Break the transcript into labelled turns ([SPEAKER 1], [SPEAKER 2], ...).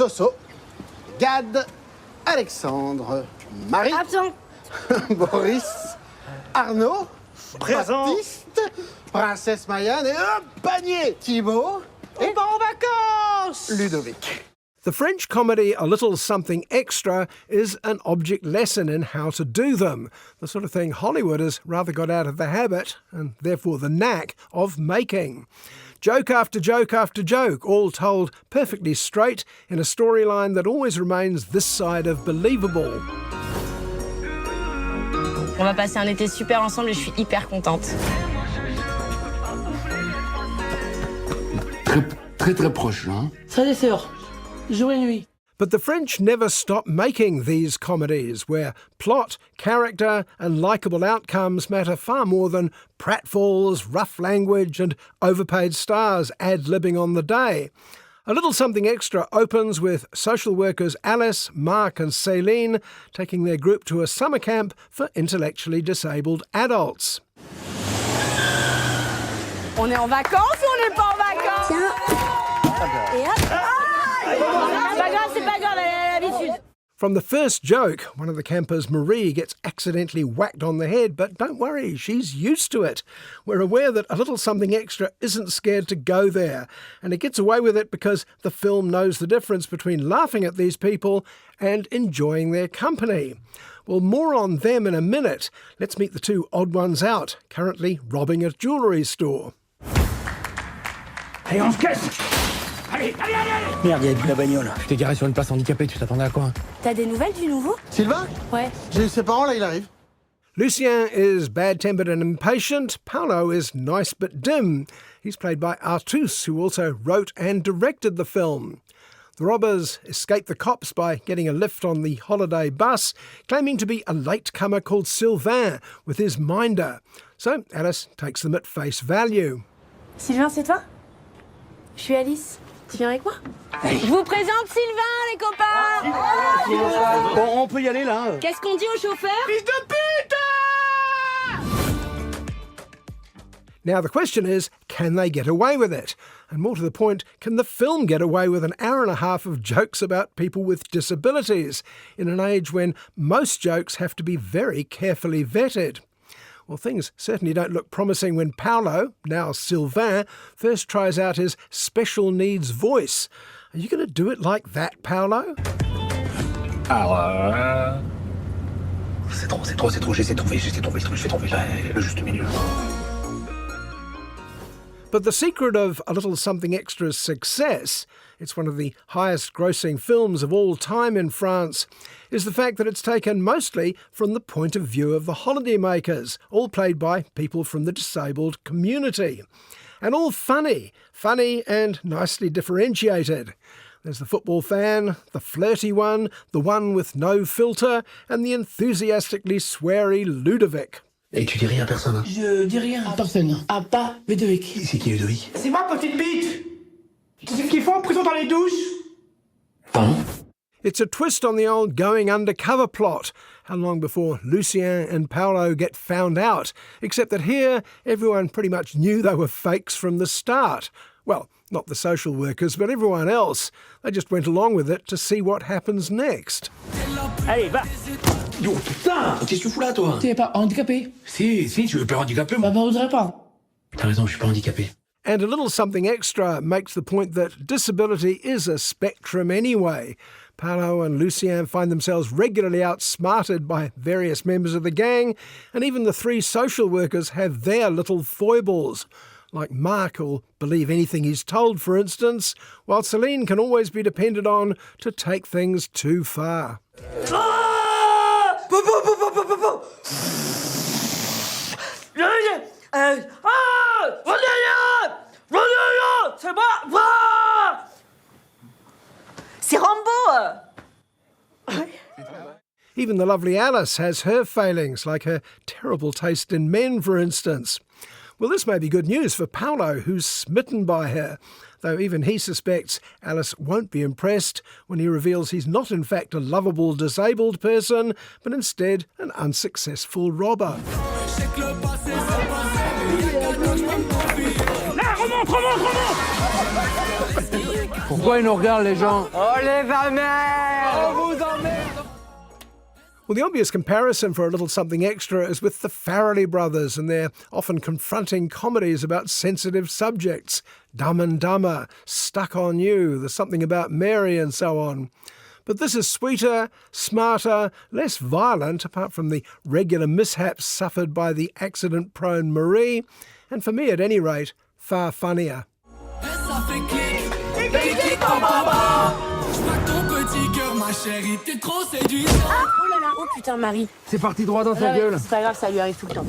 [SPEAKER 1] Soso, Gad, Alexandre, Marie,
[SPEAKER 2] Absent.
[SPEAKER 1] Boris, Arnaud,
[SPEAKER 3] Présent.
[SPEAKER 1] Baptiste, Princesse Mayenne et un panier, Thibaut
[SPEAKER 3] On part en vacances!
[SPEAKER 1] Ludovic.
[SPEAKER 4] The French comedy A Little Something Extra is an object lesson in how to do them, the sort of thing Hollywood has rather got out of the habit, and therefore the knack, of making. Joke after joke after joke, all told perfectly straight in a storyline that always remains this side of believable.
[SPEAKER 2] On va passer un été super ensemble et je suis hyper contente.
[SPEAKER 5] Très proche, hein?
[SPEAKER 6] Ça c'est sûr. Jour et nuit.
[SPEAKER 4] But the French never stop making these comedies, where plot, character and likeable outcomes matter far more than pratfalls, rough language and overpaid stars ad-libbing on the day. A Little Something Extra opens with social workers Alice, Mark and Céline taking their group to a summer camp for intellectually disabled adults.
[SPEAKER 2] On est en vacances ou on n'est pas en vacances? Tiens. Et hop. C'est pas grave, elle a l'habitude.
[SPEAKER 4] From the first joke, one of the campers, Marie, gets accidentally whacked on the head, but don't worry, she's used to it. We're aware that A Little Something Extra isn't scared to go there, and it gets away with it because the film knows the difference between laughing at these people and enjoying their company. Well, more on them in a minute. Let's meet the two odd ones out, currently robbing a jewellery store.
[SPEAKER 3] Allez, on se casse! Allez!
[SPEAKER 6] Merde, il y a plus la bagnole.
[SPEAKER 7] Je t'ai garé sur une place handicapée, tu t'attendais à quoi?
[SPEAKER 2] T'as des nouvelles du nouveau?
[SPEAKER 1] Sylvain?
[SPEAKER 2] Ouais.
[SPEAKER 1] J'ai eu ses parents, là, il arrive.
[SPEAKER 4] Lucien is bad-tempered and impatient. Paolo is nice but dim. He's played by Artus, who also wrote and directed the film. The robbers escape the cops by getting a lift on the holiday bus, claiming to be a latecomer called Sylvain with his minder. So Alice takes them at face value.
[SPEAKER 2] Sylvain, c'est toi? Je suis Alice. Tu viens avec moi? Je vous présente Sylvain, les copains!
[SPEAKER 3] On peut y aller, là.
[SPEAKER 2] Qu'est-ce qu'on dit au chauffeur?
[SPEAKER 3] Fils de pute!
[SPEAKER 4] Now the question is, can they get away with it? And more to the point, can the film get away with an hour and a half of jokes about people with disabilities in an age when most jokes have to be very carefully vetted? Well, things certainly don't look promising when Paolo, now Sylvain, first tries out his special needs voice. Are you going to do it like that, Paolo?
[SPEAKER 5] Alors, c'est trop, j'essaie de trouver le juste milieu.
[SPEAKER 4] But the secret of A Little Something Extra's success, it's one of the highest grossing films of all time in France, is the fact that it's taken mostly from the point of view of the holidaymakers, all played by people from the disabled community. And all funny and nicely differentiated. There's the football fan, the flirty one with no filter, and the enthusiastically sweary Ludovic.
[SPEAKER 5] Et tu dis rien à personne, hein?
[SPEAKER 6] Je dis rien à personne. À part Ludovic.
[SPEAKER 5] C'est qui Ludovic?
[SPEAKER 3] C'est ma petite bite! Tu sais ce qu'ils font en prison dans les douches?
[SPEAKER 5] Pardon?
[SPEAKER 4] It's a twist on the old going undercover plot. How long before Lucien and Paolo get found out? Except that here, everyone pretty much knew they were fakes from the start. Well, not the social workers, but everyone else. They just went along with it to see what happens next.
[SPEAKER 3] Allez, va!
[SPEAKER 5] Yo, putain! Qu'est-ce que tu fous là, toi?
[SPEAKER 6] Tu es pas handicapé?
[SPEAKER 5] Si, tu veux pas handicapé, moi?
[SPEAKER 6] Bah, voudrais pas.
[SPEAKER 5] T'as raison, je suis pas handicapé.
[SPEAKER 4] And A Little Something Extra makes the point that disability is a spectrum anyway. Paolo and Lucien find themselves regularly outsmarted by various members of the gang, and even the three social workers have their little foibles. Like Mark who'll believe anything he's told, for instance, while Céline can always be depended on to take things too far.
[SPEAKER 2] C'est Rambo!
[SPEAKER 4] Even the lovely Alice has her failings, like her terrible taste in men, for instance. Well, this may be good news for Paolo, who's smitten by her, though even he suspects Alice won't be impressed when he reveals he's not in fact a lovable disabled person, but instead an unsuccessful robber.
[SPEAKER 3] Là, remonte!
[SPEAKER 7] Pourquoi ils nous regardent, les gens?
[SPEAKER 4] Well, the obvious comparison for a little something extra is with the Farrelly brothers and their often confronting comedies about sensitive subjects. Dumb and Dumber, Stuck on You, There's Something About Mary and so on. But this is sweeter, smarter, less violent, apart from the regular mishaps suffered by the accident-prone Marie, and for me at any rate, far funnier.
[SPEAKER 2] Oh putain, Marie.
[SPEAKER 7] C'est parti droit dans sa gueule.
[SPEAKER 2] C'est pas grave, ça lui arrive tout le temps.